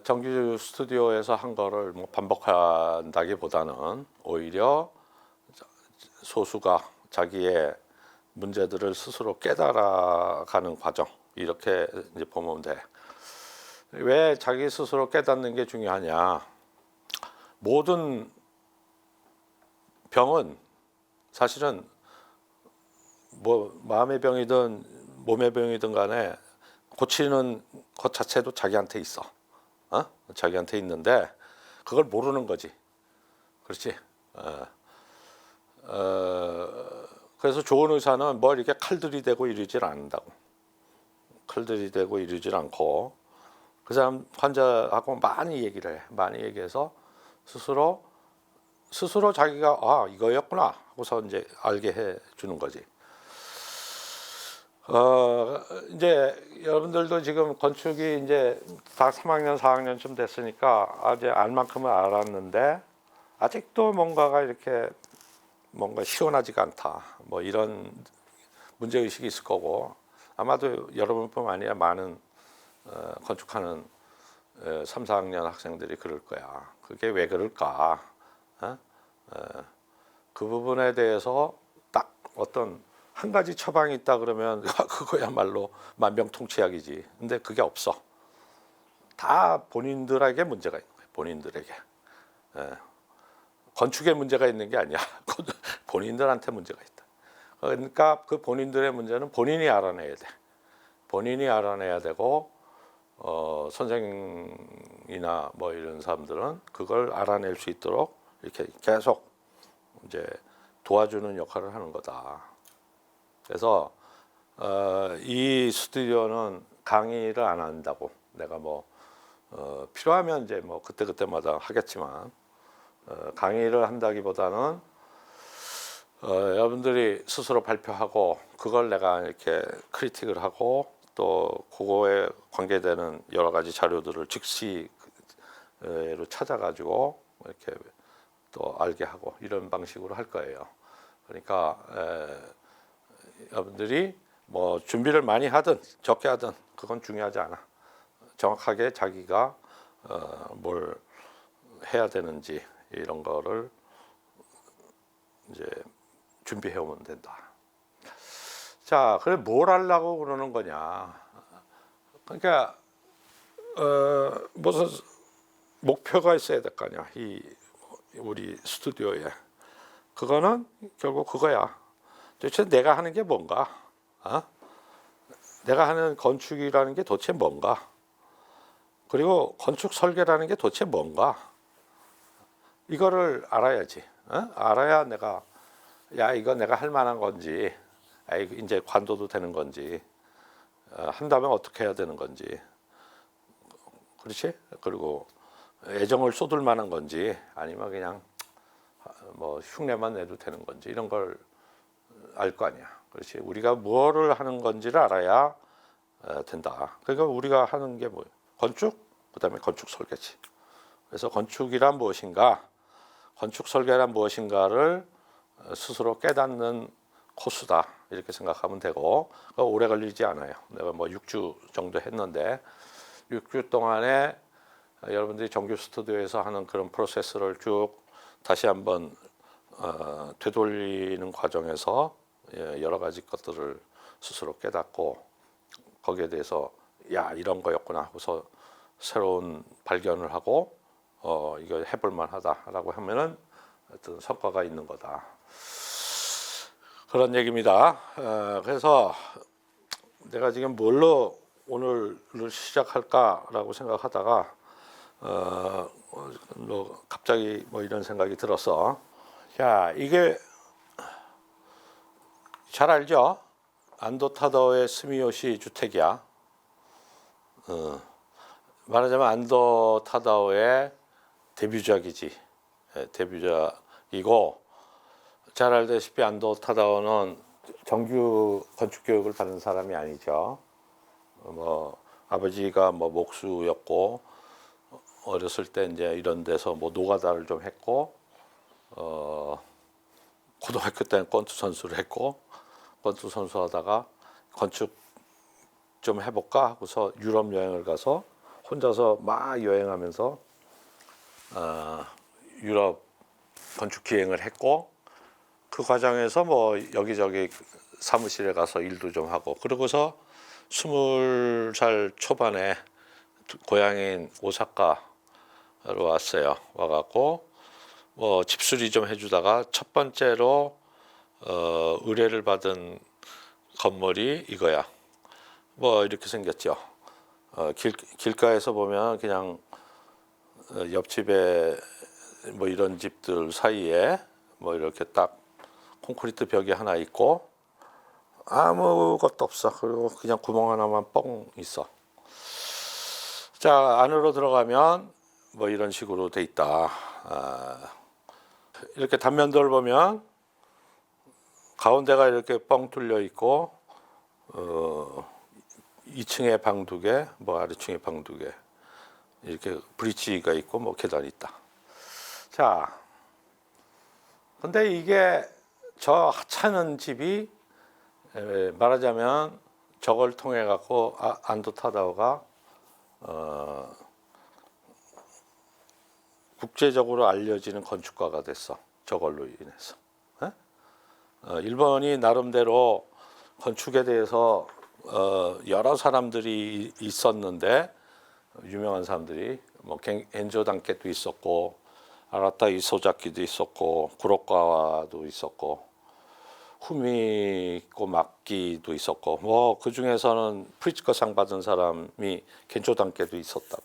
정규 스튜디오에서 한 거를 뭐 반복한다기보다는 오히려 소수가 자기의 문제들을 스스로 깨달아가는 과정, 이렇게 이제 보면 돼. 왜 자기 스스로 깨닫는 게 중요하냐? 모든 병은 사실은 뭐 마음의 병이든 몸의 병이든 간에 고치는 것 자체도 자기한테 있어. 자기한테 있는데 그걸 모르는 거지. 그렇지? 그래서 좋은 의사는 뭘 이렇게 칼들이 대고 이러질 않는다고. 칼들이 대고 이러질 않고 그 사람 환자하고 많이 얘기를 해. 많이 얘기해서 스스로 자기가 아 이거였구나 하고서 이제 알게 해 주는 거지. 이제 여러분들도 지금 건축이 이제 다 3학년, 4학년쯤 됐으니까 이제 알 만큼은 알았는데 아직도 뭔가가 이렇게 뭔가 시원하지가 않다. 뭐 이런 문제 의식이 있을 거고 아마도 여러분뿐만 아니라 많은 건축하는 3, 4학년 학생들이 그럴 거야. 그게 왜 그럴까? 그 부분에 대해서 딱 어떤 한 가지 처방이 있다 그러면 그거야말로 만병통치약이지. 근데 그게 없어. 다 본인들에게 문제가 있는 거예요. 본인들에게. 건축에 문제가 있는 게 아니야. 본인들한테 문제가 있다. 그러니까 그 본인들의 문제는 본인이 알아내야 돼. 본인이 알아내야 되고 선생이나 뭐 이런 사람들은 그걸 알아낼 수 있도록 이렇게 계속 이제 도와주는 역할을 하는 거다. 그래서 이 스튜디오는 강의를 안 한다고. 내가 뭐 필요하면 이제 뭐 그때마다 하겠지만 강의를 한다기보다는 여러분들이 스스로 발표하고 그걸 내가 이렇게 크리틱을 하고 또 그거에 관계되는 여러 가지 자료들을 즉시로 찾아가지고 이렇게 또 알게 하고 이런 방식으로 할 거예요. 그러니까 여러분들이 뭐 준비를 많이 하든 적게 하든 그건 중요하지 않아. 정확하게 자기가 뭘 해야 되는지 이런 거를 이제 준비해 오면 된다. 자, 그래 뭘 하려고 그러는 거냐? 그러니까 무슨 목표가 있어야 될 거 아니야? 이 우리 스튜디오에 그거는 결국 그거야. 도대체 내가 하는 게 뭔가? 내가 하는 건축이라는 게 도대체 뭔가? 그리고 건축 설계라는 게 도대체 뭔가? 이거를 알아야지. 알아야 내가 야 이거 내가 할 만한 건지, 이제 관둬도 되는 건지, 한다면 어떻게 해야 되는 건지, 그렇지? 그리고 애정을 쏟을 만한 건지, 아니면 그냥 뭐 흉내만 내도 되는 건지 이런 걸 알 거 아니야. 그렇지? 우리가 뭐를 하는 건지를 알아야 된다. 그러니까 우리가 하는 게 뭐 건축, 그다음에 건축 설계지. 그래서 건축이란 무엇인가, 건축 설계란 무엇인가를 스스로 깨닫는 코스다 이렇게 생각하면 되고 오래 걸리지 않아요. 내가 뭐 6주 정도 했는데 6주 동안에 여러분들이 정규 스튜디오에서 하는 그런 프로세스를 쭉 다시 한번 되돌리는 과정에서 여러 가지 것들을 스스로 깨닫고 거기에 대해서 야 이런 거였구나 하고서 새로운 발견을 하고 이거 해볼 만하다라고 하면은 어떤 성과가 있는 거다. 그런 얘기입니다. 그래서 내가 지금 뭘로 오늘을 시작할까라고 생각하다가 뭐 갑자기 뭐 이런 생각이 들었어. 자, 이게 잘 알죠? 안도 타다오의 스미요시 주택이야. 말하자면 안도 타다오의 데뷔작이지. 데뷔작이고 잘 알다시피 안도 타다오는 정규 건축 교육을 받은 사람이 아니죠. 뭐 아버지가 뭐 목수였고 어렸을 때 이제 이런 데서 뭐 노가다를 좀 했고 고등학교 때는 권투 선수를 했고 권투 선수하다가 건축 좀 해볼까 하고서 유럽 여행을 가서 혼자서 막 여행하면서 유럽 건축 기행을 했고 그 과정에서 뭐 여기저기 사무실에 가서 일도 좀 하고 그러고서 20살 초반에 고향인 오사카로 왔어요. 와갖고 뭐 집수리 좀 해주다가 첫 번째로 의뢰를 받은 건물이 이거야. 뭐 이렇게 생겼죠. 길가에서 보면 그냥 옆집에 뭐 이런 집들 사이에 뭐 이렇게 딱 콘크리트 벽이 하나 있고 아무것도 없어. 그리고 그냥 구멍 하나만 뻥 있어. 자, 안으로 들어가면 뭐 이런 식으로 돼 있다. 이렇게 단면도를 보면 가운데가 이렇게 뻥 뚫려 있고 2층에 방 2개, 뭐 아래층에 방 2개 이렇게 브릿지가 있고 뭐 계단이 있다. 자, 근데 이게 저 하찮은 집이 말하자면 저걸 통해 갖고 안도 타다오가 국제적으로 알려지는 건축가가 됐어. 저걸로 인해서. 일본이 나름대로 건축에 대해서 여러 사람들이 있었는데 유명한 사람들이 뭐 겐조 단케도 있었고 아라타 이소자키도 있었고 구로카와도 있었고 후미코 막기도 있었고 뭐 그 중에서는 프리츠커상 받은 사람이 겐조 단케도 있었다고.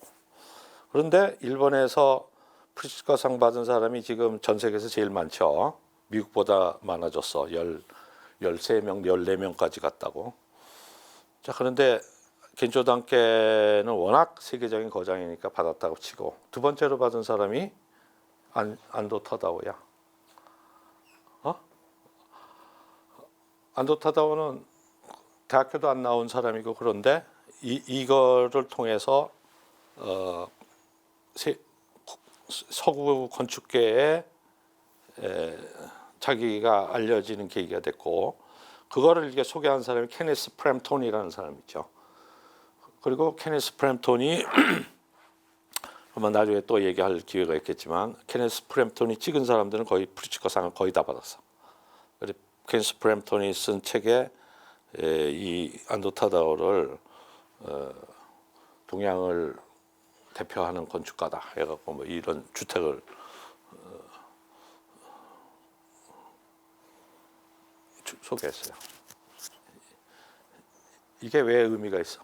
그런데 일본에서 프리츠커상 받은 사람이 지금 전 세계에서 제일 많죠. 미국보다 많아졌어. 13명, 14명까지 갔다고. 자, 그런데 겐조 단케는 워낙 세계적인 거장이니까 받았다고 치고 두 번째로 받은 사람이 안도 타다오야. 안도 타다오는 대학교도 안 나온 사람이고 그런데 이거를 통해서 서구 건축계에 자기가 알려지는 계기가 됐고 그거를 이렇게 소개한 사람이 케네스 프램톤이라는 사람이죠. 그리고 케네스 프램톤이 아마 나중에 또 얘기할 기회가 있겠지만 케네스 프램톤이 찍은 사람들은 거의 프리츠커상을 거의 다 받았어. 케네스 프램톤이 쓴 책에 이 안도 타다오를 동양을 대표하는 건축가다 해갖고 뭐 이런 주택을 소개했어요. 이게 왜 의미가 있어?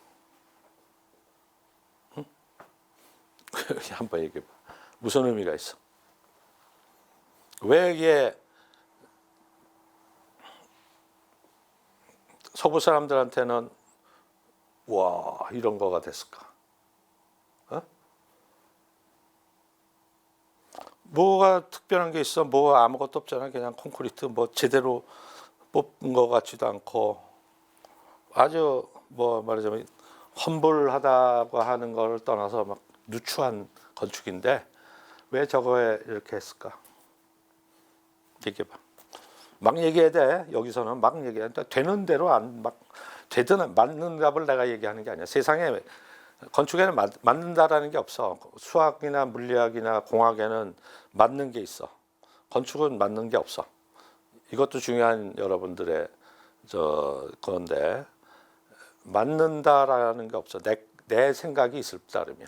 응? 한번 얘기해봐. 무슨 의미가 있어? 왜 이게 서구 사람들한테는 와 이런 거가 됐을까? 뭐가 특별한 게 있어? 뭐 아무것도 없잖아. 그냥 콘크리트 뭐 제대로 뽑은 것 같지도 않고 아주 뭐 말하자면 험불하다고 하는 걸 떠나서 막 누추한 건축인데 왜 저거에 이렇게 했을까? 얘기해봐. 막 얘기해야 돼. 여기서는 막 얘기해야 돼. 되는 대로 안 막 되든 맞는 값을 내가 얘기하는 게 아니야. 세상에 건축에는 맞는다라는 게 없어. 수학이나 물리학이나 공학에는 맞는 게 있어. 건축은 맞는 게 없어. 이것도 중요한 여러분들의 그건데 맞는다라는 게 없어. 내 생각이 있을 따름이야.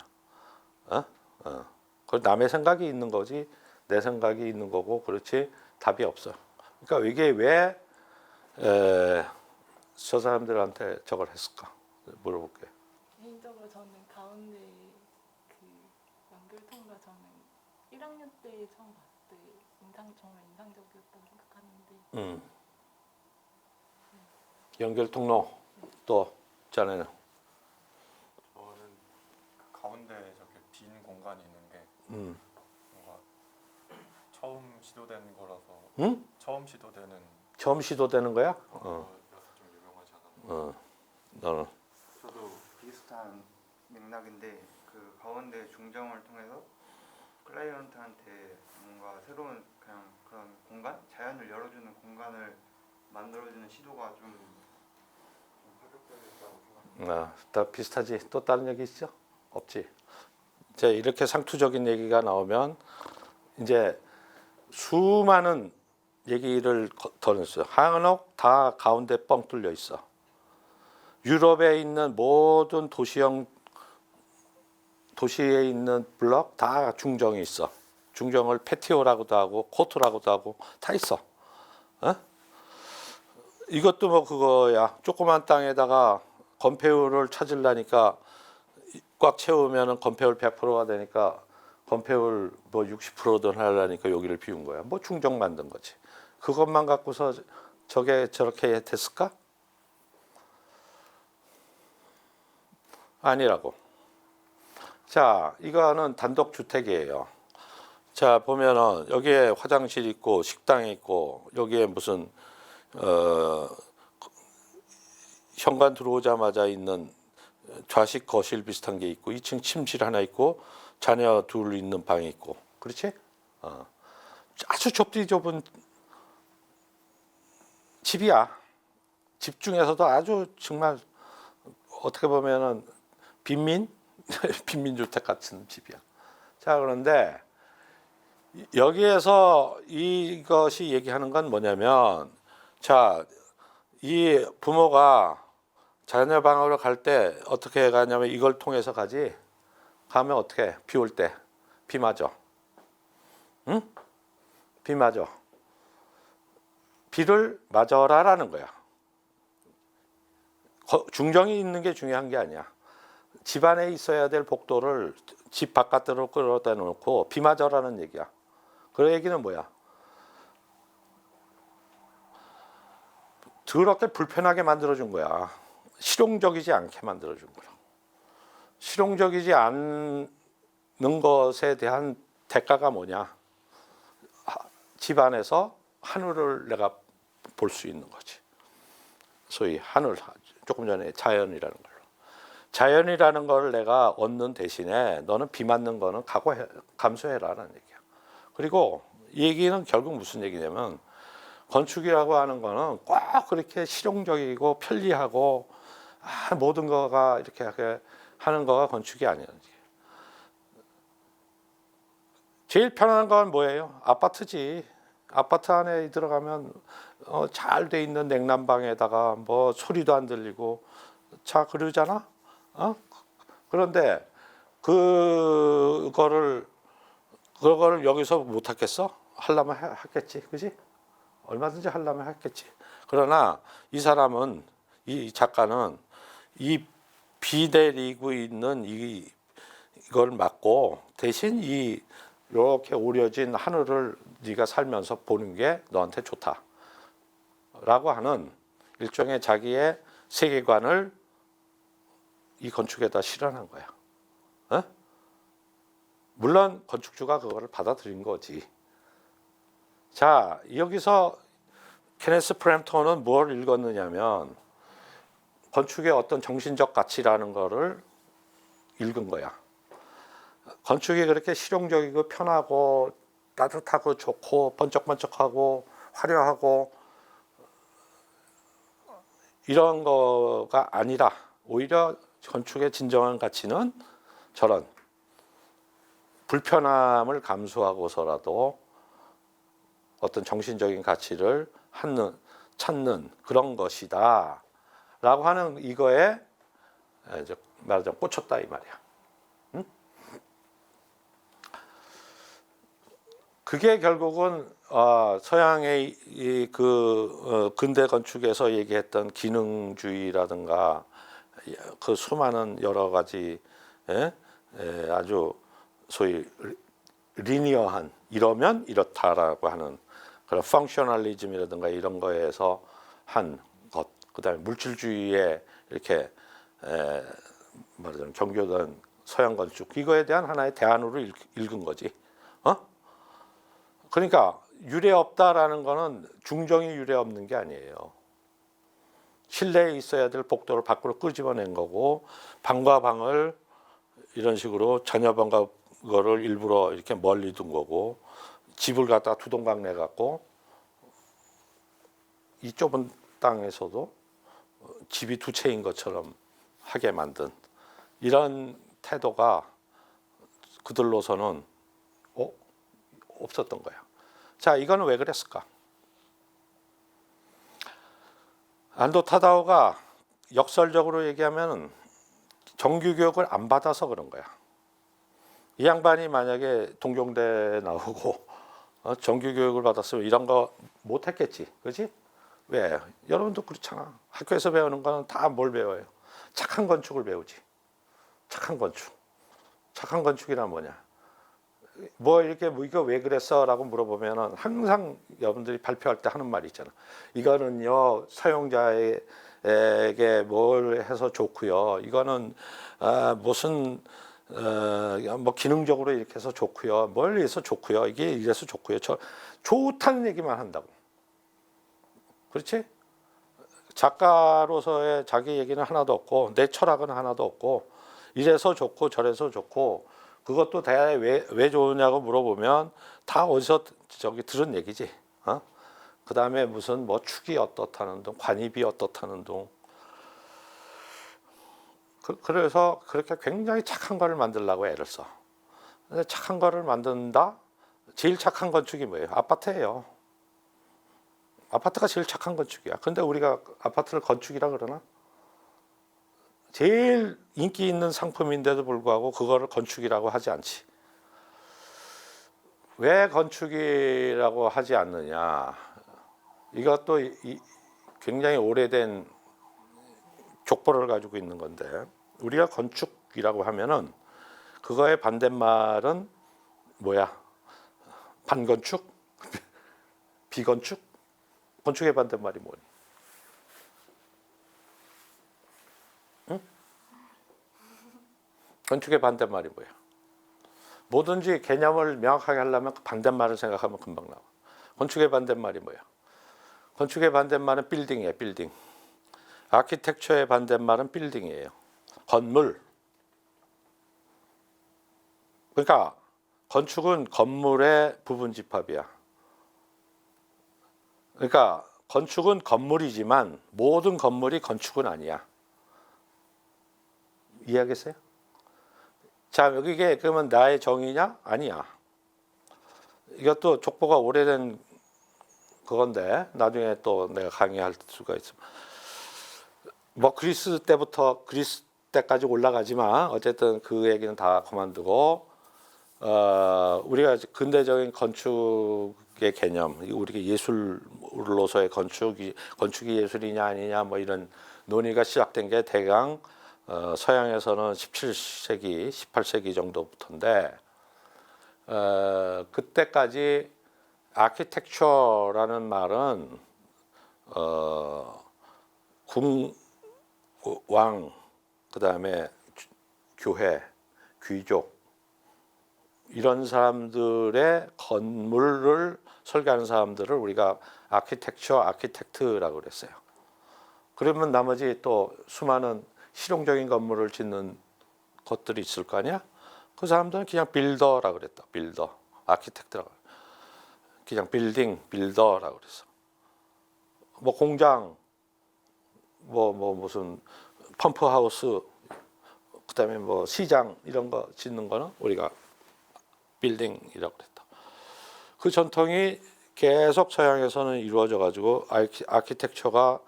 그 남의 생각이 있는 거지 내 생각이 있는 거고 그렇지 답이 없어. 그러니까 이게 왜 저 사람들한테 저걸 했을까 물어볼게. 개인적으로 저는 가운데 그 연결통로 저는 1학년 때 처음 봤을 때 정말 인상적이었다고 생각하는데. 연결 통로 또 자네는 저는 그 가운데 저렇게 빈 공간이 있는 게 뭔가 처음 시도된 거라서 응? 처음 시도되는 거야? 거라서 좀 유명하지 않았나. 너는 저도 비슷한 맥락인데 그 가운데 중정을 통해서 클라이언트한테 뭔가 새로운 그냥 그런 공간, 자연을 열어주는 공간을 만들어주는 시도가 좀 파격적이었다고 생각합니다. 다 비슷하지. 또 다른 얘기 있죠? 없지. 이제 이렇게 상투적인 얘기가 나오면 이제 수많은 얘기를 덜었어요. 한옥 다 가운데 뻥 뚫려 있어. 유럽에 있는 모든 도시에 있는 블럭 다 중정이 있어. 중정을 패티오라고도 하고 코트라고도 하고 다 있어. 어? 이것도 뭐 그거야. 조그만 땅에다가 건폐율을 찾으려니까 꽉 채우면은 건폐율 100%가 되니까 건폐율 뭐 60%든 하려니까 여기를 비운 거야. 뭐 중정 만든 거지. 그것만 갖고서 저게 저렇게 됐을까? 아니라고. 자, 이거는 단독 주택이에요. 자, 보면은 여기에 화장실 있고 식당이 있고 여기에 무슨 현관 들어오자마자 있는 좌식 거실 비슷한 게 있고 2층 침실 하나 있고 자녀 둘 있는 방이 있고 그렇지? 아주 좁디 좁은 집이야. 집 중에서도 아주 정말 어떻게 보면은 빈민주택 같은 집이야. 자, 그런데 여기에서 이것이 얘기하는 건 뭐냐면, 자, 이 부모가 자녀 방으로 갈 때 어떻게 가냐면 이걸 통해서 가지. 가면 어떻게 해? 비 올 때 비 맞아. 응? 비 맞아. 비를 맞아라라는 거야. 중정이 있는 게 중요한 게 아니야. 집 안에 있어야 될 복도를 집 바깥으로 끌어다 놓고 비 맞아라는 얘기야. 그 얘기는 뭐야? 더럽게 불편하게 만들어준 거야. 실용적이지 않게 만들어준 거야. 실용적이지 않는 것에 대한 대가가 뭐냐? 집 안에서 하늘을 내가 볼 수 있는 거지. 소위 하늘, 조금 전에 자연이라는 걸로. 자연이라는 걸 내가 얻는 대신에 너는 비 맞는 거는 감수해라라는 얘기야. 그리고 이 얘기는 결국 무슨 얘기냐면 건축이라고 하는 거는 꼭 그렇게 실용적이고 편리하고 모든 거가 이렇게 하는 거가 건축이 아니야. 제일 편한 건 뭐예요? 아파트지. 아파트 안에 들어가면 잘 돼 있는 냉난방에다가 뭐 소리도 안 들리고 자 그러잖아. 그런데 그거를 여기서 못 하겠어? 하려면 하겠지, 그지? 얼마든지 하려면 하겠지. 그러나 이 사람은 이 작가는 이 비 내리고 있는 이걸 막고 대신 이 이렇게 오려진 하늘을 네가 살면서 보는 게 너한테 좋다라고 하는 일종의 자기의 세계관을 이 건축에다 실현한 거야. 물론 건축주가 그거를 받아들인 거지. 자, 여기서 케네스 프램톤은 뭘 읽었느냐면 건축의 어떤 정신적 가치라는 거를 읽은 거야. 건축이 그렇게 실용적이고 편하고 따뜻하고 좋고 번쩍번쩍하고 화려하고 이런 거가 아니라 오히려 건축의 진정한 가치는 저런 불편함을 감수하고서라도 어떤 정신적인 가치를 찾는 그런 것이다 라고 하는 이거에 말하자면 꽂혔다 이 말이야. 응? 그게 결국은 서양의 근대 건축에서 얘기했던 기능주의라든가 그 수많은 여러 가지 아주 소위 리니어한 이러면 이렇다라고 하는 그런 펑셔널리즘이라든가 이런 거에서 한 것, 그다음에 물질주의에 이렇게 말하자면 경교된 서양 건축 이거에 대한 하나의 대안으로 읽은 거지. 그러니까 유례 없다라는 거는 중정이 유례 없는 게 아니에요. 실내에 있어야 될 복도를 밖으로 끄집어낸 거고 방과 방을 이런 식으로 자녀 방과 거를 일부러 이렇게 멀리 둔 거고 집을 갖다 두동강 내 갖고 이 좁은 땅에서도 집이 두 채인 것처럼 하게 만든 이런 태도가 그들로서는 없었던 거야. 자, 이거는 왜 그랬을까? 안도 타다오가 역설적으로 얘기하면 정규 교육을 안 받아서 그런 거야. 이 양반이 만약에 동경대 나오고 정규 교육을 받았으면 이런 거 못했겠지, 그렇지? 왜? 여러분도 그렇잖아. 학교에서 배우는 거는 다 뭘 배워요? 착한 건축을 배우지. 착한 건축. 착한 건축이란 뭐냐? 뭐 이렇게 뭐 이거 왜 그랬어라고 물어보면은 항상 여러분들이 발표할 때 하는 말이 있잖아. 이거는요 사용자에게 뭘 해서 좋고요. 이거는 무슨 뭐 기능적으로 이렇게 해서 좋고요. 뭘 해서 좋고요. 이게 이래서 좋고요. 저 좋다는 얘기만 한다고. 그렇지? 작가로서의 자기 얘기는 하나도 없고 내 철학은 하나도 없고 이래서 좋고 저래서 좋고 그것도 왜 좋으냐고 물어보면 다 어디서 저기 들은 얘기지. 그 다음에 무슨 뭐 축이 어떻다는 둥, 관입이 어떻다는 둥. 그래서 그렇게 굉장히 착한 거를 만들려고 애를 써. 근데 착한 거를 만든다? 제일 착한 건축이 뭐예요? 아파트예요. 아파트가 제일 착한 건축이야. 근데 우리가 아파트를 건축이라 그러나? 제일 인기 있는 상품인데도 불구하고 그거를 건축이라고 하지 않지. 왜 건축이라고 하지 않느냐? 이것도 굉장히 오래된 족보를 가지고 있는 건데 우리가 건축이라고 하면은 그거의 반대말은 뭐야? 반건축? 비건축? 건축의 반대말이 뭐니? 건축의 반대말이 뭐야? 뭐든지 개념을 명확하게 하려면 그 반대말을 생각하면 금방 나와. 건축의 반대말이 뭐야? 건축의 반대말은 빌딩이에요. 빌딩. 아키텍처의 반대말은 빌딩이에요. 건물. 그러니까 건축은 건물의 부분 집합이야. 그러니까 건축은 건물이지만 모든 건물이 건축은 아니야. 이해하겠어요? 자, 이게 그러면 나의 정의냐? 아니야. 이것도 족보가 오래된 그건데 나중에 또 내가 강의할 수가 있어. 뭐 그리스 때까지 올라가지만 어쨌든 그 얘기는 다 그만두고 우리가 근대적인 건축의 개념, 우리가 예술로서의 건축이 예술이냐 아니냐 뭐 이런 논의가 시작된 게 대강 서양에서는 17세기, 18세기 정도부터인데 그때까지 아키텍처라는 말은 왕, 그다음에 교회, 귀족 이런 사람들의 건물을 설계하는 사람들을 우리가 아키텍트라고 그랬어요. 그러면 나머지 또 수많은 실용적인 건물을 짓는 것들이 있을 거 아니야? 그 사람들은 그냥 빌더라고 그랬다. 빌더, 아키텍트라고. 그냥 빌더라고 그랬어. 뭐 공장, 뭐 무슨 펌프하우스, 그다음에 뭐 시장 이런 거 짓는 거는 우리가 빌딩이라고 그랬다. 그 전통이 계속 서양에서는 이루어져 가지고 아키텍처가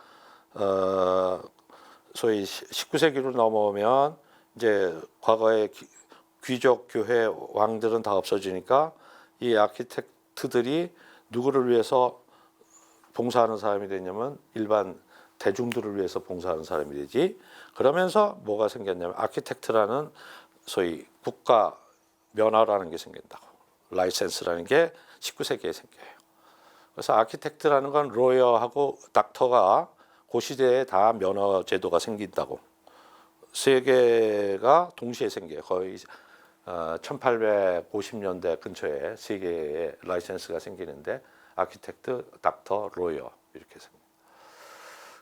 소위 19세기로 넘어오면 이제 과거의 귀족, 교회, 왕들은 다 없어지니까 이 아키텍트들이 누구를 위해서 봉사하는 사람이 되냐면 일반 대중들을 위해서 봉사하는 사람이 되지. 그러면서 뭐가 생겼냐면 아키텍트라는 소위 국가 면허라는 게 생긴다고. 라이센스라는 게 19세기에 생겨요. 그래서 아키텍트라는 건 로여하고 닥터가 그 시대에 다 면허 제도가 생긴다고. 세 개가 동시에 생겨요. 거의 1850년대 근처에 세 개의 라이센스가 생기는데 아키텍트, 닥터, 로여 이렇게 생겨요.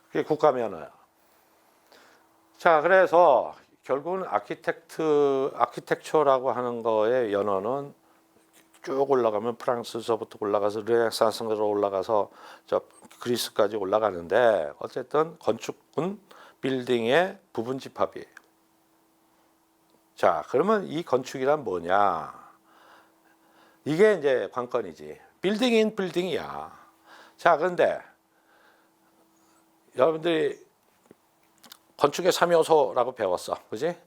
그게 국가 면허야. 자, 그래서 결국은 아키텍처라고 하는 거의 연원은 쭉 올라가면 프랑스서부터 올라가서 르네상스로 올라가서 저 그리스까지 올라가는데 어쨌든 건축은 빌딩의 부분 집합이에요. 자, 그러면 이 건축이란 뭐냐? 이게 이제 관건이지. 빌딩인 빌딩이야. 자, 그런데 여러분들이 건축의 3요소라고 배웠어. 그지?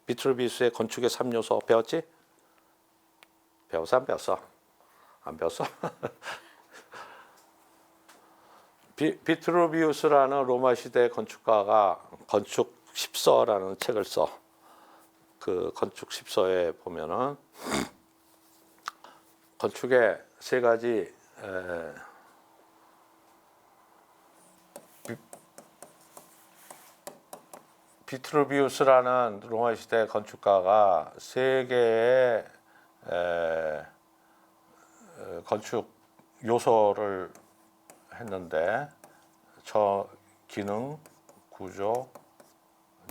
비트루비우스의 건축의 3요소 배웠지? 배웠어, 안 배웠어? 안 배웠어? 비트루비우스라는 로마 시대 건축가가 건축 10서라는 책을 써. 그 건축 10서에 보면은 건축의 세 가지 비트루비우스라는 로마 시대 건축가가 세 개의 건축 요소를 했는데 기능, 구조,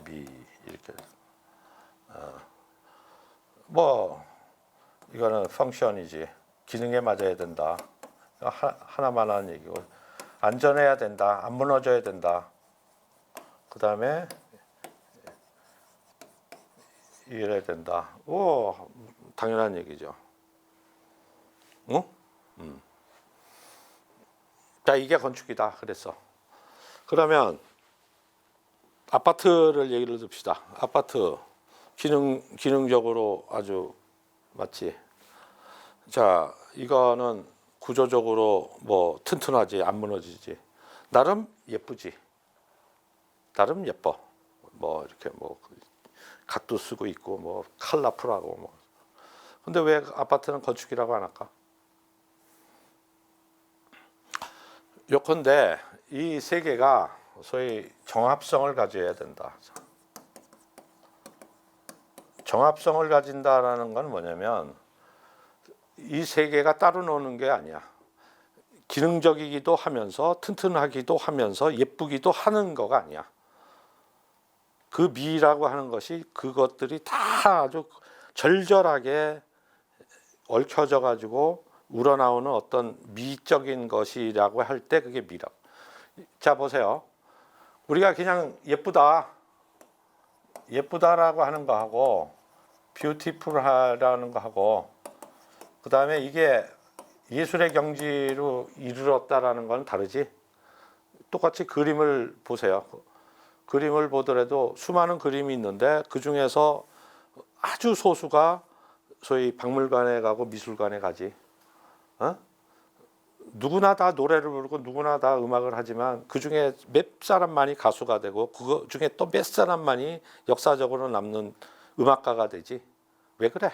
미 이렇게 뭐 이거는 펑션이지. 기능에 맞아야 된다. 하나만 하는 얘기고 안전해야 된다. 안 무너져야 된다. 그 다음에 이래야 된다. 오, 당연한 얘기죠. 응? 자, 이게 건축이다. 그랬어. 그러면 아파트를 얘기를 듭시다. 아파트 기능적으로 아주 맞지. 자, 이거는 구조적으로 뭐 튼튼하지, 안 무너지지. 나름 예쁘지. 나름 예뻐. 뭐 이렇게 뭐 각도 쓰고 있고 뭐 컬러풀하고 뭐. 근데 왜 아파트는 건축이라고 안 할까? 요컨대 이 세 개가 소위 정합성을 가져야 된다. 정합성을 가진다라는 건 뭐냐면 이 세 개가 따로 노는 게 아니야. 기능적이기도 하면서 튼튼하기도 하면서 예쁘기도 하는 거가 아니야. 그 미라고 하는 것이 그것들이 다 아주 절절하게 얽혀져 가지고 우러나오는 어떤 미적인 것이라고 할 때 그게 미라고. 자, 보세요. 우리가 그냥 예쁘다라고 하는 거하고 뷰티풀하라는 거하고 그 다음에 이게 예술의 경지로 이르렀다라는 건 다르지. 똑같이 그림을 보세요. 그림을 보더라도 수많은 그림이 있는데 그 중에서 아주 소수가 소위 박물관에 가고 미술관에 가지. 어? 누구나 다 노래를 부르고 누구나 다 음악을 하지만 그 중에 몇 사람만이 가수가 되고 그 중에 또 몇 사람만이 역사적으로 남는 음악가가 되지. 왜 그래?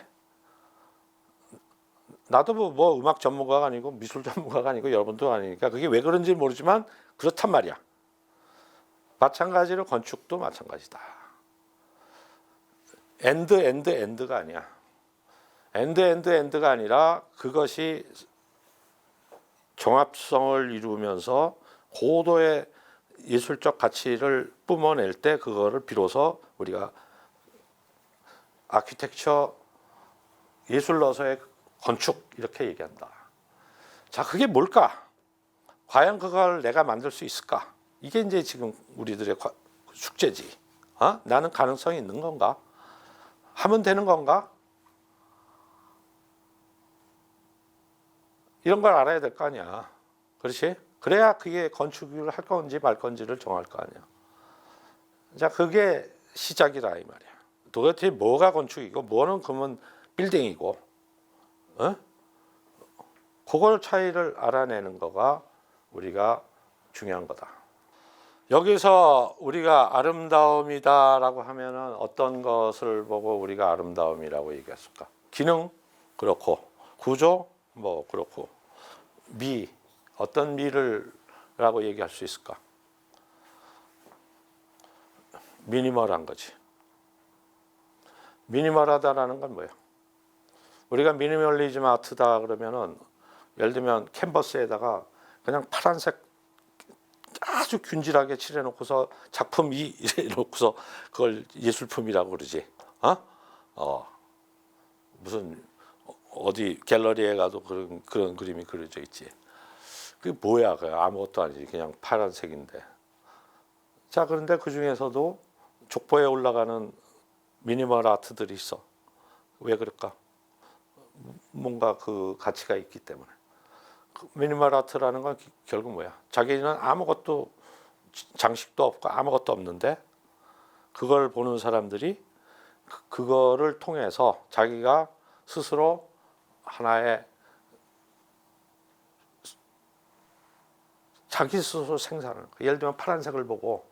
나도 뭐 음악 전문가가 아니고 미술 전문가가 아니고 여러분도 아니니까 그게 왜 그런지 모르지만 그렇단 말이야. 마찬가지로 건축도 마찬가지다. 엔드가 아니야. 엔드가 아니라 그것이 종합성을 이루면서 고도의 예술적 가치를 뿜어낼 때 그거를 비로소 우리가 아키텍처 예술로서의 건축 이렇게 얘기한다. 자, 그게 뭘까? 과연 그걸 내가 만들 수 있을까? 이게 이제 지금 우리들의 숙제지. 어? 나는 가능성이 있는 건가? 하면 되는 건가? 이런 걸 알아야 될 거 아니야. 그렇지? 그래야 그게 건축을 할 건지 말 건지를 정할 거 아니야. 자, 그게 시작이라 이 말이야. 도대체 뭐가 건축이고 뭐는 그러면 빌딩이고, 어? 그걸 차이를 알아내는 거가 우리가 중요한 거다. 여기서 우리가 아름다움이다라고 하면은 어떤 것을 보고 우리가 아름다움이라고 얘기했을까? 기능 그렇고 구조 뭐 그렇고 미 어떤 미를라고 얘기할 수 있을까? 미니멀한 거지. 미니멀하다라는 건 뭐야? 우리가 미니멀리즘 아트다 그러면은 예를 들면 캔버스에다가 그냥 파란색 아주 균질하게 칠해놓고서 작품 이래놓고서 그걸 예술품이라고 그러지. 무슨 어디 갤러리에 가도 그런 그림이 그려져 있지. 그게 뭐야? 그 아무것도 아니지. 그냥 파란색인데. 자, 그런데 그 중에서도 족보에 올라가는 미니멀 아트들이 있어. 왜 그럴까? 뭔가 그 가치가 있기 때문에. 그 미니멀 아트라는 건 결국 뭐야? 자기는 아무것도 장식도 없고 아무것도 없는데 그걸 보는 사람들이 그거를 통해서 자기가 스스로 하나의 자기 스스로 생산하는 거예요. 예를 들면 파란색을 보고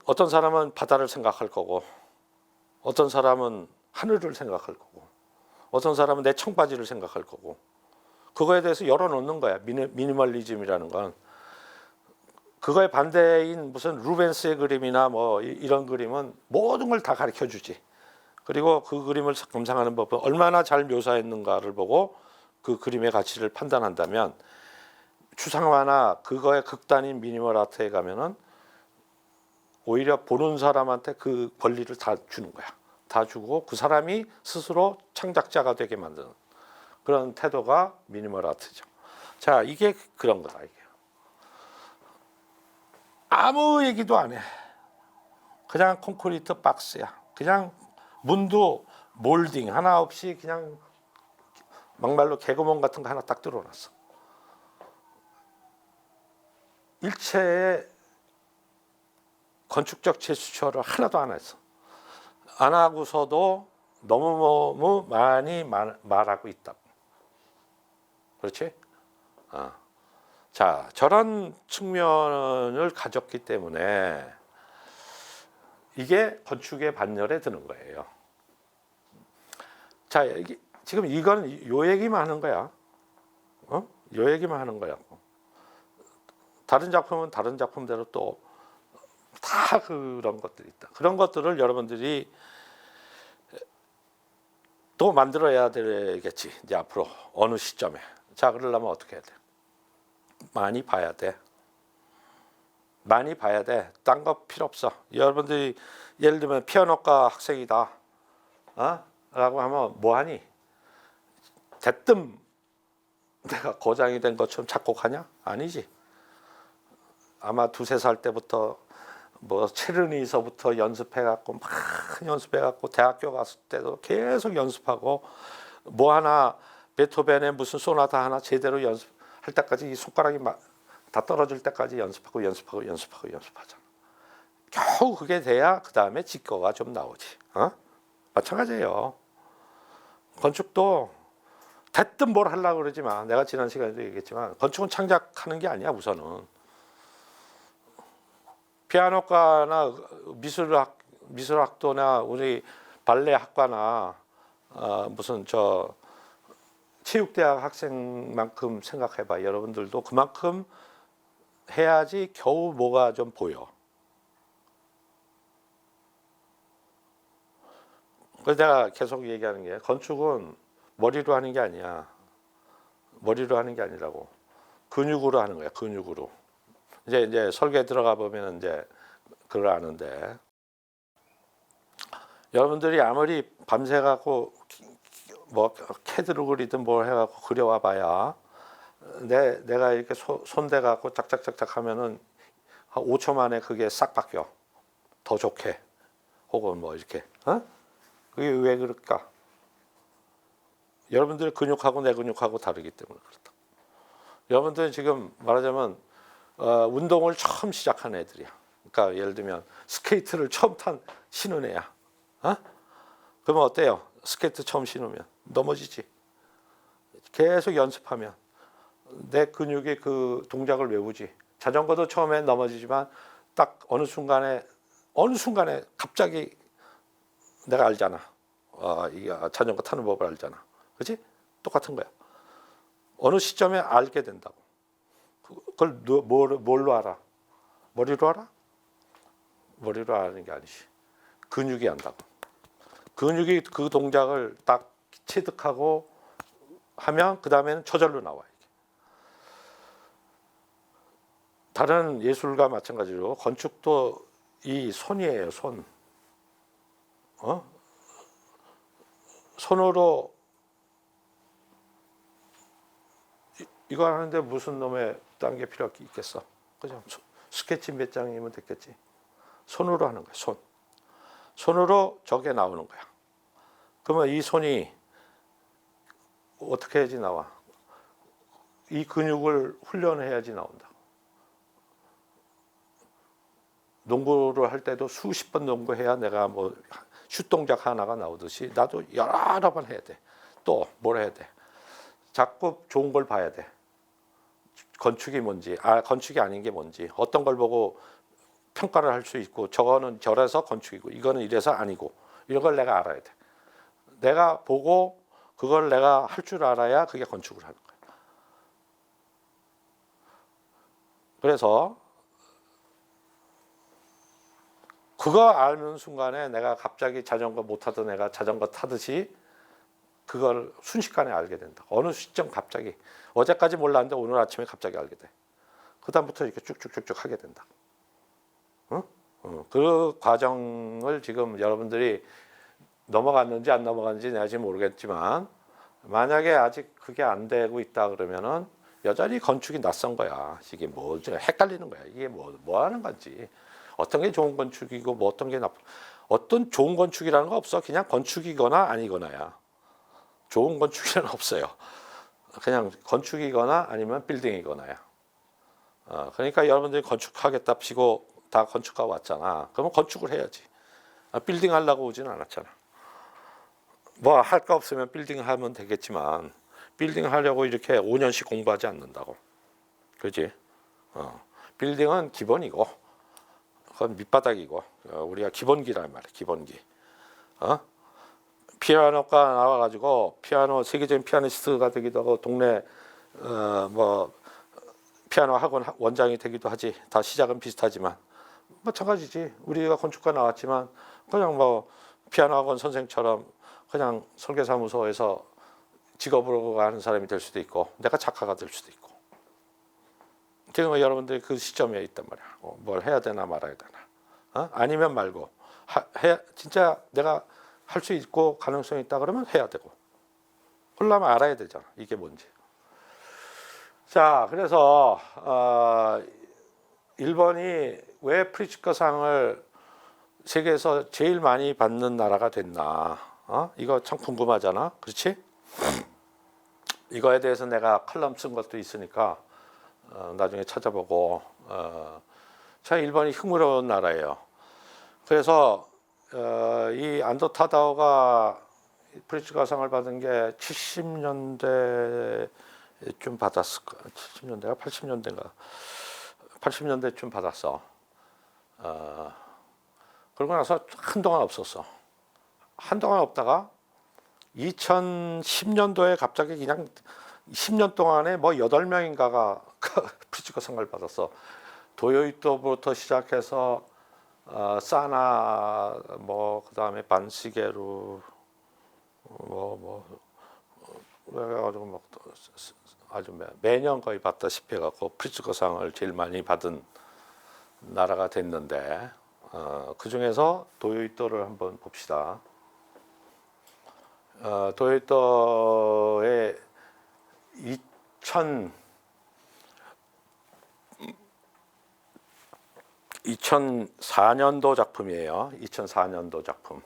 어떤 사람은 바다를 생각할 거고 어떤 사람은 하늘을 생각할 거고 어떤 사람은 내 청바지를 생각할 거고 그거에 대해서 열어놓는 거야. 미니멀리즘이라는 건 그거에 반대인 무슨 루벤스의 그림이나 뭐 이런 그림은 모든 걸 다 가르쳐 주지. 그리고 그 그림을 감상하는 법은 얼마나 잘 묘사했는가를 보고 그 그림의 가치를 판단한다면 추상화나 그거의 극단인 미니멀 아트에 가면은 오히려 보는 사람한테 그 권리를 다 주는 거야. 다 주고 그 사람이 스스로 창작자가 되게 만드는 그런 태도가 미니멀 아트죠. 자, 이게 그런 거다. 이게 아무 얘기도 안 해. 그냥 콘크리트 박스야. 그냥 문도 몰딩 하나 없이 그냥 막말로 개구멍 같은 거 하나 딱 뚫어놨어. 일체의 건축적 제스처를 하나도 안 했어. 안 하고서도 너무 많이 말하고 있다고. 그렇지? 자, 저런 측면을 가졌기 때문에 이게 건축의 반열에 드는 거예요. 자, 지금 이건 요 얘기만 하는 거야. 요 얘기만 하는 거야. 다른 작품은 다른 작품대로 또 다 그런 것들이 있다. 그런 것들을 여러분들이 또 만들어야 되겠지. 이제 앞으로 어느 시점에. 자, 그러려면 어떻게 해야 돼? 많이 봐야 돼. 많이 봐야 돼. 딴 거 필요 없어. 여러분들이 예를 들면 피아노과 학생이다. 라고 하면 뭐하니? 대뜸 내가 고장이 된 것처럼 작곡하냐? 아니지. 아마 2-3살 때부터 뭐 체르니서부터 연습해갖고 막 연습해갖고 대학교 갔을 때도 계속 연습하고 뭐 하나 베토벤의 무슨 소나타 하나 제대로 연습할 때까지 이 손가락이 다 떨어질 때까지 연습하잖아. 겨우 그게 돼야 그 다음에 지거가 좀 나오지. 마찬가지예요. 건축도 대뜸 뭘 하려고 그러지 마. 내가 지난 시간에도 얘기했지만 건축은 창작하는 게 아니야. 우선은 피아노과나 미술학도나 우리 발레학과나 무슨 저 체육대학 학생만큼 생각해봐. 여러분들도 그만큼 해야지 겨우 뭐가 좀 보여. 그래서 내가 계속 얘기하는 게 건축은 머리로 하는 게 아니야. 머리로 하는 게 아니라고. 근육으로 하는 거야. 근육으로. 이제 설계 들어가 보면 이제 그걸 아는데 여러분들이 아무리 밤새 갖고 뭐 캐드로 그리든 뭘 해갖고 그려와 봐야 내가 이렇게 손대 갖고 짝짝짝짝 하면은 한 5초 만에 그게 싹 바뀌어. 더 좋게. 혹은 뭐 이렇게. 그게 왜 그럴까? 여러분들의 근육하고 내 근육하고 다르기 때문에 그렇다. 여러분들은 지금 말하자면 운동을 처음 시작한 애들이야. 그러니까 예를 들면 스케이트를 처음 신은 애야. 그러면 어때요? 스케이트 처음 신으면 넘어지지. 계속 연습하면 내 근육이 그 동작을 외우지. 자전거도 처음에 넘어지지만 딱 어느 순간에 갑자기 내가 알잖아. 이 자전거 타는 법을 알잖아. 그렇지? 똑같은 거야. 어느 시점에 알게 된다고. 그걸 뭘로 알아? 머리로 알아? 머리로 아는 게 아니지. 근육이 안다고. 근육이 그 동작을 딱 체득하고 하면 그 다음에는 저절로 나와. 다른 예술과 마찬가지로 건축도 이 손이에요. 손. 손으로 이거 하는데 무슨 놈의 딴 게 필요 있겠어? 그죠? 스케치 몇 장이면 됐겠지. 손으로 하는 거야. 손. 손으로 저게 나오는 거야. 그러면 이 손이 어떻게 해야지 나와? 이 근육을 훈련해야지 나온다. 농구를 할 때도 수십 번 농구해야 내가 뭐 슛 동작 하나가 나오듯이 나도 여러 번 해야 돼. 또 뭘 해야 돼? 자꾸 좋은 걸 봐야 돼. 건축이 뭔지, 건축이 아닌 게 뭔지, 어떤 걸 보고 평가를 할 수 있고, 저거는 저래서 건축이고, 이거는 이래서 아니고, 이런 걸 내가 알아야 돼. 내가 보고 그걸 내가 할 줄 알아야 그게 건축을 하는 거야. 그래서 그거 알는 순간에 내가 갑자기 자전거 못 타던 애가 자전거 타듯이 그걸 순식간에 알게 된다. 어느 시점 갑자기. 어제까지 몰랐는데 오늘 아침에 갑자기 알게 돼. 그다음부터 이렇게 쭉쭉쭉쭉 하게 된다. 응? 그 과정을 지금 여러분들이 넘어갔는지 안 넘어갔는지 내가 지금 모르겠지만, 만약에 아직 그게 안 되고 있다 그러면은 여전히 건축이 낯선 거야. 이게 뭐지? 헷갈리는 거야. 이게 뭐 하는 건지. 어떤 게 좋은 건축이고 뭐 어떤 게 어떤 좋은 건축이라는 거 없어. 그냥 건축이거나 아니거나야. 좋은 건축이란 없어요. 그냥 건축이거나 아니면 빌딩이거나야. 그러니까 여러분들이 건축하겠다 피고 다 건축가 왔잖아. 그러면 건축을 해야지. 빌딩 하려고 오지는 않았잖아. 뭐 할 거 없으면 빌딩 하면 되겠지만, 빌딩 하려고 이렇게 5년씩 공부하지 않는다고. 그렇지? 빌딩은 기본이고, 그건 밑바닥이고, 우리가 기본기란 말이야. 기본기. 피아노과 나와가지고 피아노 세계적인 피아니스트가 되기도 하고, 동네 뭐 피아노 학원 원장이 되기도 하지. 다 시작은 비슷하지만 마찬가지지. 우리가 건축과 나왔지만 그냥 뭐 피아노 학원 선생처럼 그냥 설계사무소에서 직업으로 가는 사람이 될 수도 있고, 내가 작가가 될 수도 있고. 지금 여러분들이 그 시점에 있단 말이야. 뭘 해야 되나 말아야 되나. 아니면 말고. 진짜 내가 할 수 있고 가능성이 있다 그러면 해야 되고. 그러려면 알아야 되잖아. 이게 뭔지. 자, 그래서 일본이 왜 프리츠커상을 세계에서 제일 많이 받는 나라가 됐나? 이거 참 궁금하잖아. 그렇지? 이거에 대해서 내가 칼럼 쓴 것도 있으니까 나중에 찾아보고. 참 일본이 흥미로운 나라예요. 그래서 이 안도 타다오가 프리츠커상을 받은 게 70년대쯤 받았을까? 70년대가 80년대인가? 80년대쯤 받았어. 그러고 나서 한동안 없었어. 한동안 없다가 2010년도에 갑자기 그냥 10년 동안에 뭐 8명인가가 프리츠커상을 받았어. 도요이토부터 시작해서 사나 뭐 그다음에 반시게루 그래가지고 막 아주 매년 거의 받다시피 해갖고 프리츠커상을 제일 많이 받은 나라가 됐는데, 그 중에서 도요이토를 한번 봅시다. 도요이토의 2004년도 작품이에요. 2004년도 작품.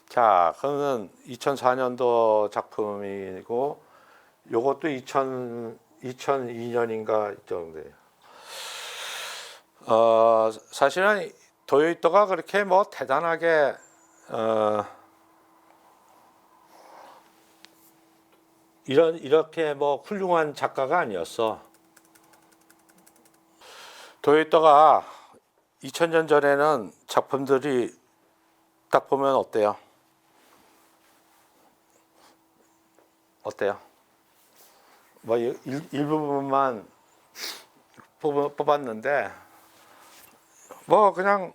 자, 그러면 2004년도 작품이고, 요것도 2002년인가 정도예요. 사실은 도요이토가 그렇게 뭐 대단하게 이렇게 뭐 훌륭한 작가가 아니었어. 도요이토가 2000년 전에는 작품들이 딱 보면 어때요? 어때요? 뭐 일부분만 뽑았는데 뭐 그냥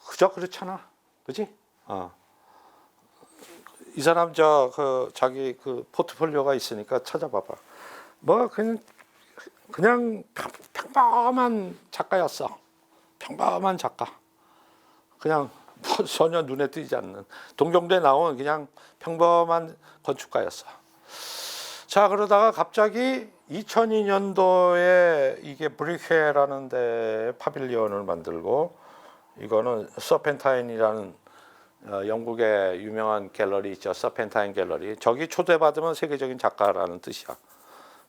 그저 그렇잖아, 그지? 이 사람 자기 그 포트폴리오가 있으니까 찾아봐봐. 뭐 그냥 평범한 작가였어. 평범한 작가. 그냥 전혀 눈에 띄지 않는 동경대에 나온 그냥 평범한 건축가였어. 자, 그러다가 갑자기 2002년도에 이게 브릭회라는 데 파빌리온을 만들고, 이거는 서펜타인이라는 영국의 유명한 갤러리 있죠. 서펜타인 갤러리. 저기 초대받으면 세계적인 작가라는 뜻이야.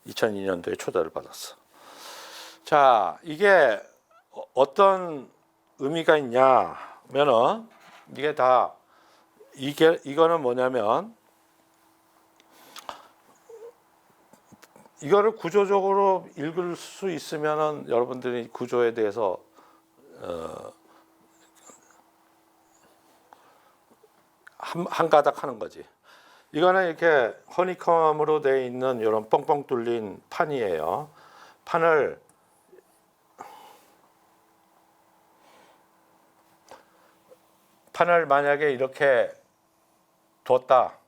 2002년도에 초대를 받았어. 자, 이게 어떤 의미가 있냐면은 이게 다 이거는 뭐냐면 이거를 구조적으로 읽을 수 있으면은 여러분들이 구조에 대해서 한 가닥 하는 거지. 이거는 이렇게 허니컴으로 되어 있는 이런 뻥뻥 뚫린 판이에요. 판을 만약에 이렇게 뒀다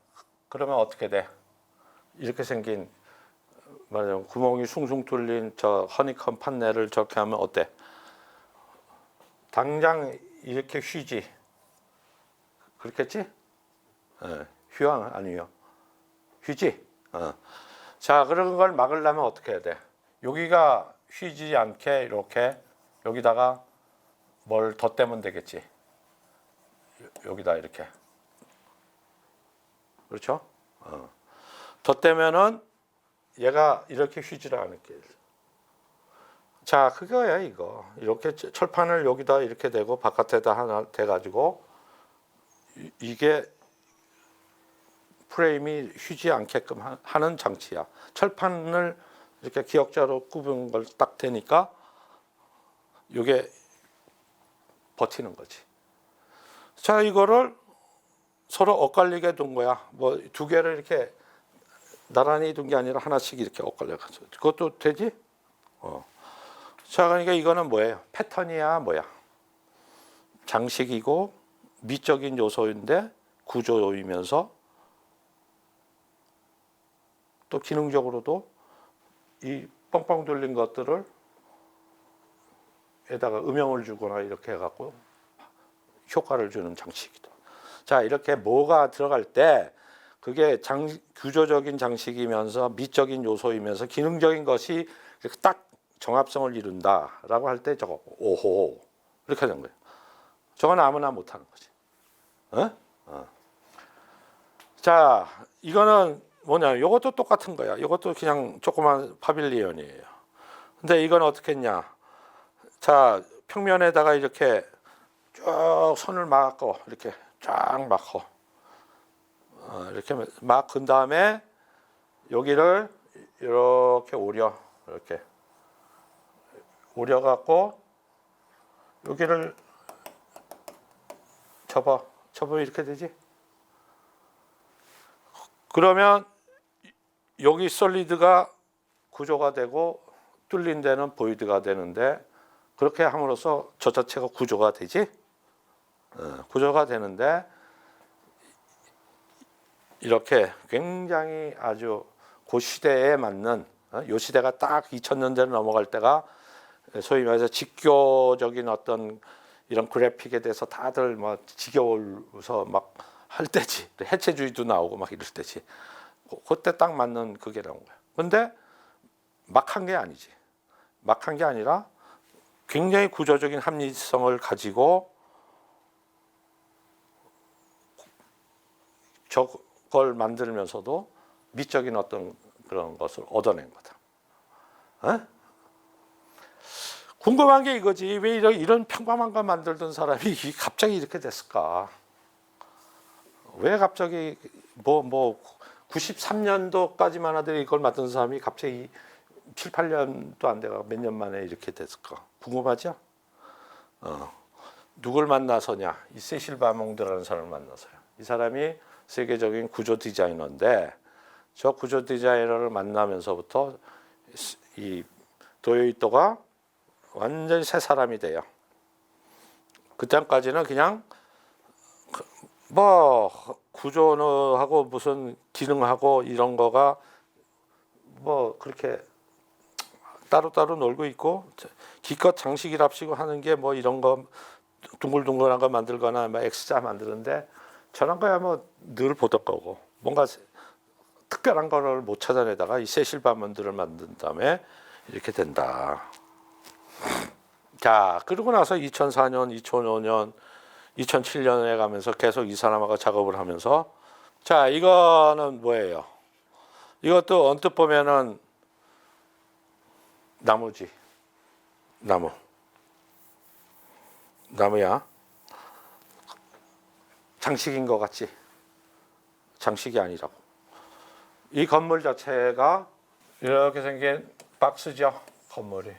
그러면 어떻게 돼? 이렇게 생긴 말하자면 구멍이 숭숭 뚫린 저 허니컴 판넬을 저렇게 하면 어때? 당장 이렇게 휘지. 그렇겠지? 휘황 아니요. 휘지. 자, 그런 걸 막으려면 어떻게 해야 돼? 여기가 휘지 않게 이렇게 여기다가 뭘 덧대면 되겠지. 여기다 이렇게. 그렇죠? 덧대면은 얘가 이렇게 휘지를 않을게. 자, 그거야 이거. 이렇게 철판을 여기다 이렇게 대고 바깥에다 하나 대가지고 이게 프레임이 휘지 않게끔 하는 장치야. 철판을 이렇게 기역자로 굽은 걸 딱 대니까 이게 버티는 거지. 자, 이거를 서로 엇갈리게 둔 거야. 뭐 두 개를 이렇게 나란히 둔 게 아니라 하나씩 이렇게 엇갈려가지고. 그것도 되지? 자, 그러니까 이거는 뭐예요? 패턴이야, 뭐야? 장식이고 미적인 요소인데 구조이면서 또 기능적으로도 이 뻥뻥 뚫린 것들을 에다가 음영을 주거나 이렇게 해갖고 효과를 주는 장식이다. 자, 이렇게 뭐가 들어갈 때 그게 구조적인 장식이면서 미적인 요소이면서 기능적인 것이 이렇게 딱 정합성을 이룬다라고 할 때 저거 오호 이렇게 하는 거예요. 저건 아무나 못하는 거지. 자, 이거는 뭐냐? 이것도 똑같은 거야. 이것도 그냥 조그만 파빌리온이에요. 근데 이건 어떻게 했냐? 자, 평면에다가 이렇게 쭉 선을 막고 이렇게 쫙 막고 이렇게 막 근 다음에 여기를 이렇게 오려 이렇게 오려 갖고 여기를 접어 이렇게 되지. 그러면 여기 솔리드가 구조가 되고 뚫린 데는 보이드가 되는데 그렇게 함으로써 저 자체가 구조가 되지. 구조가 되는데 이렇게 굉장히 아주 그 시대에 맞는 이 시대가 딱 2000년대를 넘어갈 때가 소위 말해서 직교적인 어떤 이런 그래픽에 대해서 다들 막 지겨워서 막 할 때지. 해체주의도 나오고 막 이럴 때지. 그때 딱 맞는 그게 나온 거야. 근데 막 한 게 아니지. 막 한 게 아니라 굉장히 구조적인 합리성을 가지고 저걸 만들면서도 미적인 어떤 그런 것을 얻어낸 거다. 궁금한 게 이거지. 왜 이런 평범한 거 만들던 사람이 갑자기 이렇게 됐을까? 왜 갑자기 뭐 93년도까지만 하더니 이걸 만든 사람이 갑자기 7, 8년도 안 돼가 몇 년 만에 이렇게 됐을까? 궁금하죠? 누굴 만나서냐? 이 세실 바몽드라는 사람을 만나서요. 이 사람이 세계적인 구조 디자이너인데 저 구조 디자이너를 만나면서부터 이 도요이토가 완전히 새 사람이 돼요. 그때까지는 그냥 뭐 구조하고 무슨 기능하고 이런 거가 뭐 그렇게 따로따로 놀고 있고 기껏 장식이랍시고 하는 게 뭐 이런 거 둥글둥글한 거 만들거나 뭐 X자 만드는데 저런 거야 뭐 늘 보던 거고 뭔가 특별한 거를 못 찾아내다가 이 세실바먼드를 만든 다음에 이렇게 된다. 자, 그러고 나서 2004년, 2005년, 2007년에 가면서 계속 이 사람하고 작업을 하면서 자, 이거는 뭐예요? 이것도 언뜻 보면은 나무지. 나무야. 장식인 것 같지? 장식이 아니라고. 이 건물 자체가 이렇게 생긴 박스죠. 건물이.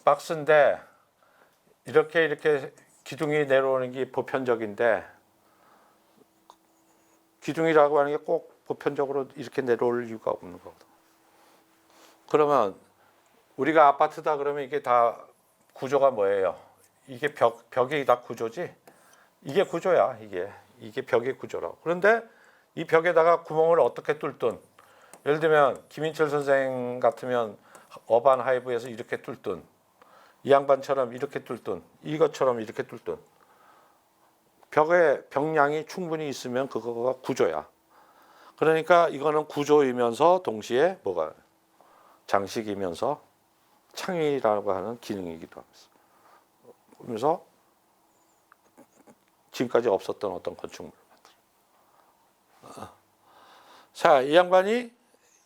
박스인데 이렇게 기둥이 내려오는 게 보편적인데 기둥이라고 하는 게 꼭 보편적으로 이렇게 내려올 이유가 없는 거거든. 그러면 우리가 아파트다 그러면 이게 다 구조가 뭐예요? 이게 벽이 다 구조지? 이게 구조야. 이게 벽의 구조라고. 그런데 이 벽에다가 구멍을 어떻게 뚫든 예를 들면 김인철 선생 같으면 어반 하이브에서 이렇게 뚫든 이 양반처럼 이렇게 뚫든 이것처럼 이렇게 뚫든 벽의 벽량이 충분히 있으면 그거가 구조야. 그러니까 이거는 구조이면서 동시에 뭐가 장식이면서 창의라고 하는 기능이기도 하면서 그러면서 지금까지 없었던 어떤 건축물을 만들어. 자, 이 양반이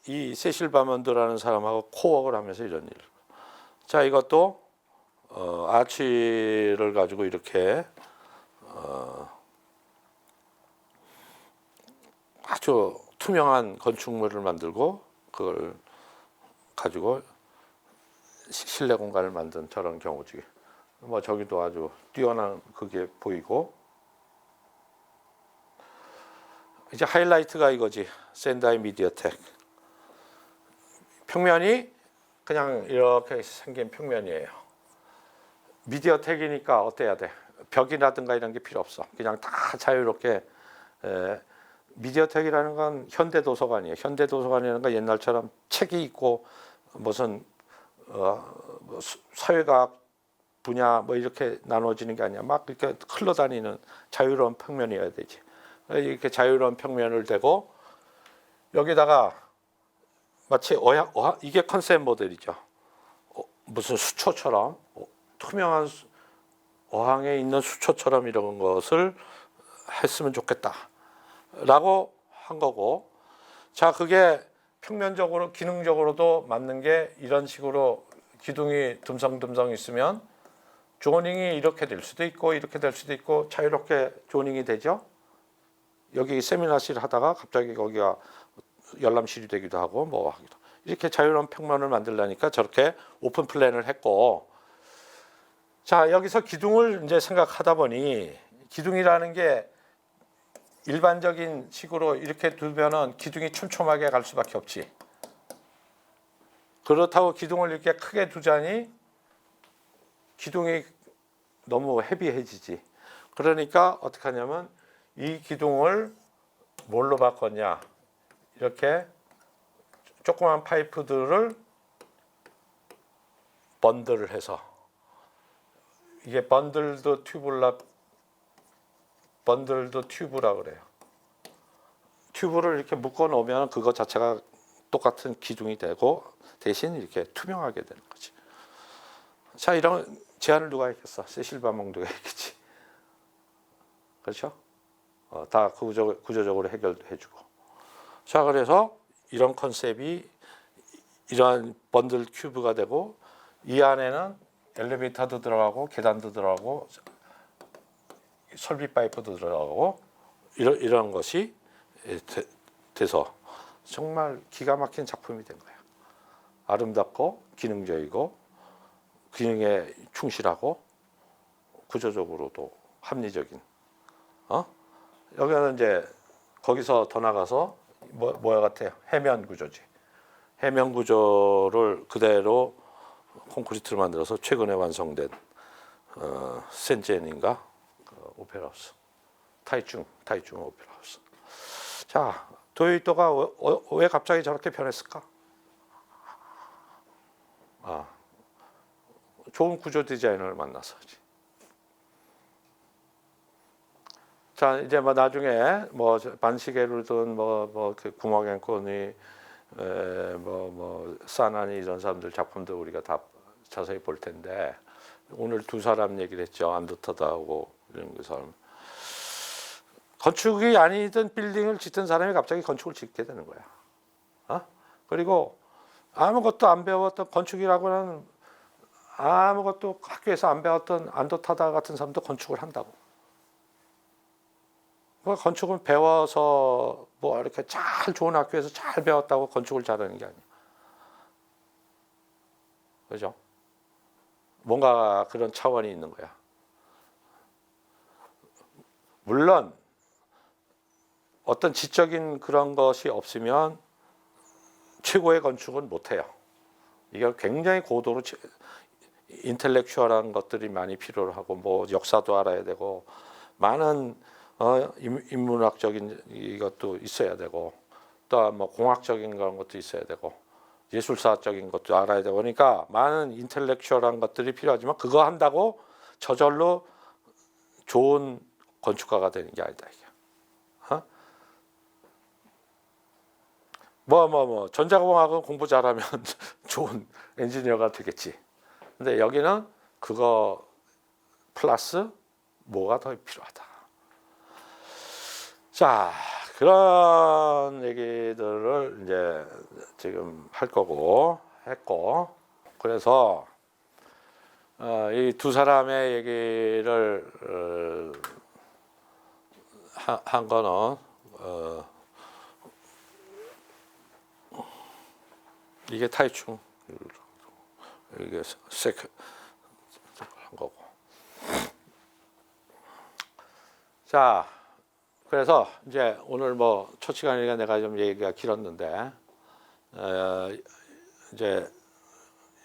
이 세실 바먼드라는 사람하고 코워크를 하면서 이런 일을. 자, 이것도 아치를 가지고 이렇게 아주 투명한 건축물을 만들고 그걸 가지고 실내 공간을 만든 저런 경우지. 뭐 저기도 아주 뛰어난 그게 보이고 이제 하이라이트가 이거지. 샌다이 미디어텍 평면이 그냥 이렇게 생긴 평면이에요. 미디어텍이니까 어때야 돼? 벽이라든가 이런 게 필요 없어. 그냥 다 자유롭게. 미디어텍이라는 건 현대도서관이에요. 현대도서관이라는 건 옛날처럼 책이 있고 무슨 뭐 사회과학 분야 뭐 이렇게 나눠지는 게 아니야. 막 이렇게 흘러다니는 자유로운 평면이어야 되지. 이렇게 자유로운 평면을 대고 여기다가 마치 이게 컨셉 모델이죠. 무슨 수초처럼 투명한 어항에 있는 수초처럼 이런 것을 했으면 좋겠다라고 한 거고, 자 그게 평면적으로 기능적으로도 맞는 게 이런 식으로 기둥이 듬성듬성 있으면 조닝이 이렇게 될 수도 있고 이렇게 될 수도 있고 자유롭게 조닝이 되죠. 여기 세미나실 하다가 갑자기 거기가 열람실이 되기도 하고 뭐 하기도 이렇게 자유로운 평면을 만들려니까 저렇게 오픈 플랜을 했고, 자 여기서 기둥을 이제 생각하다 보니 기둥이라는 게 일반적인 식으로 이렇게 두면은 기둥이 촘촘하게 갈 수밖에 없지. 그렇다고 기둥을 이렇게 크게 두자니 기둥이 너무 헤비해지지. 그러니까 어떻게 하냐면 이 기둥을 뭘로 바꿨냐, 이렇게 조그만 파이프들을 번들을 해서, 이게 번들드 튜브라 그래요. 튜브를 이렇게 묶어 놓으면 그거 자체가 똑같은 기둥이 되고 대신 이렇게 투명하게 되는 거지. 자, 이런 제안을 누가 했겠어? 세실 바먼드가 했겠지. 그렇죠? 다 구조적으로 해결해주고. 자, 그래서 이런 컨셉이 이러한 번들 큐브가 되고 이 안에는 엘리베이터도 들어가고 계단도 들어가고 설비 파이프도 들어가고 이런 것이 돼서 정말 기가 막힌 작품이 된 거야. 아름답고 기능적이고 기능에 충실하고 구조적으로도 합리적인. 여기는 이제 거기서 더 나가서 뭐야 같아요? 해면 구조지. 해면 구조를 그대로 콘크리트로 만들어서 최근에 완성된 센젠인가 오페라 하우스, 타이중 오페라 하우스. 자, 도요이토가 왜 갑자기 저렇게 변했을까? 좋은 구조 디자이너를 만나서지. 자 이제 뭐 나중에 뭐 반시계로든 뭐그 구멍앵꼬니 뭐 사나니 이런 사람들 작품도 우리가 다 자세히 볼 텐데 오늘 두 사람 얘기를 했죠. 안드터드하고 이런 그 사람. 건축이 아니던 빌딩을 짓던 사람이 갑자기 건축을 짓게 되는 거야. 그리고 아무것도 안 배웠던 건축이라고는 아무것도 학교에서 안 배웠던 안드터드 같은 사람도 건축을 한다고. 건축은 배워서 뭐 이렇게 잘 좋은 학교에서 잘 배웠다고 건축을 잘하는 게 아니야. 그죠? 뭔가 그런 차원이 있는 거야. 물론 어떤 지적인 그런 것이 없으면 최고의 건축은 못해요. 이게 굉장히 고도로 인텔렉추얼한 것들이 많이 필요로 하고 뭐 역사도 알아야 되고 많은 인문학적인 이것도 있어야 되고 또 뭐 공학적인 그런 것도 있어야 되고 예술사적인 것도 알아야 되고 그러니까 많은 인텔렉추얼한 것들이 필요하지만 그거 한다고 저절로 좋은 건축가가 되는 게 아니다 이게. 전자공학은 공부 잘하면 좋은 엔지니어가 되겠지. 근데 여기는 그거 플러스 뭐가 더 필요하다. 자, 그런 얘기들을 이제 지금 할 거고 했고 그래서 이 두 사람의 얘기를 한 거는 이게 타이충 이게 세크 한 거고. 자, 그래서 이제 오늘 뭐 첫 시간이니까 내가 좀 얘기가 길었는데 이제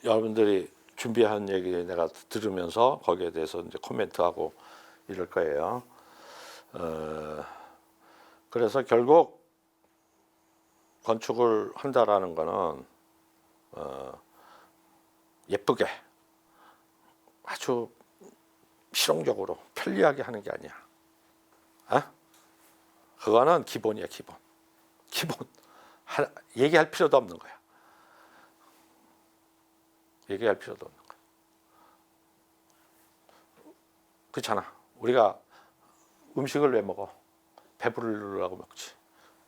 여러분들이 준비한 얘기 내가 들으면서 거기에 대해서 이제 코멘트하고 이럴 거예요. 그래서 결국 건축을 한다라는 거는 예쁘게 아주 실용적으로 편리하게 하는 게 아니야. 그거는 기본이야, 기본. 얘기할 필요도 없는 거야. 얘기할 필요도 없는 거야. 그렇잖아. 우리가 음식을 왜 먹어? 배부르려고 먹지.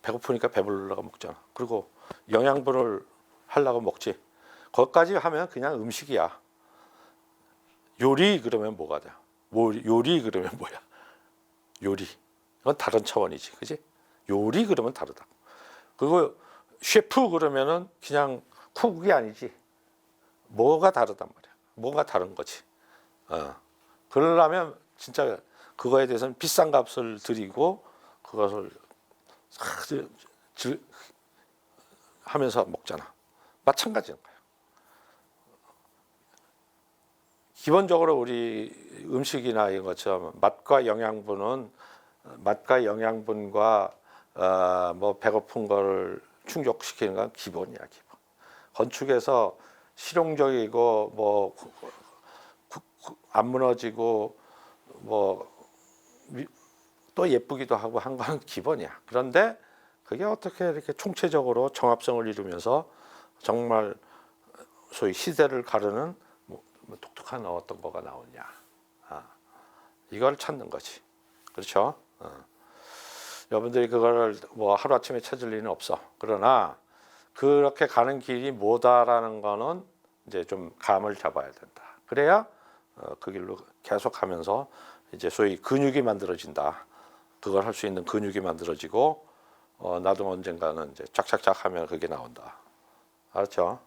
배고프니까 배부르려고 먹잖아. 그리고 영양분을 하려고 먹지. 거기까지 하면 그냥 음식이야. 요리 그러면 뭐가 돼? 요리 그러면 뭐야? 요리. 그건 다른 차원이지, 그지? 요리 그러면 다르다. 그리고 셰프 그러면은 그냥 쿡이 아니지. 뭐가 다르단 말이야. 뭐가 다른 거지. 그러려면 진짜 그거에 대해서는 비싼 값을 들이고 그것을 하면서 먹잖아. 마찬가지인 거야. 기본적으로 우리 음식이나 이런 것처럼 맛과 영양분과 뭐 배고픈 거를 충족시키는 건 기본이야, 기본. 건축에서 실용적이고 뭐 안 무너지고 뭐 또 예쁘기도 하고 한 건 기본이야. 그런데 그게 어떻게 이렇게 총체적으로 정합성을 이루면서 정말 소위 시대를 가르는 뭐 독특한 어떤 거가 나오냐. 이걸 찾는 거지. 그렇죠? 여러분들이 그거를 뭐 하루아침에 찾을 리는 없어. 그러나 그렇게 가는 길이 뭐다라는 거는 이제 좀 감을 잡아야 된다. 그래야 그 길로 계속 가면서 이제 소위 근육이 만들어진다. 그걸 할 수 있는 근육이 만들어지고 나도 언젠가는 이제 쫙쫙쫙 하면 그게 나온다. 알았죠?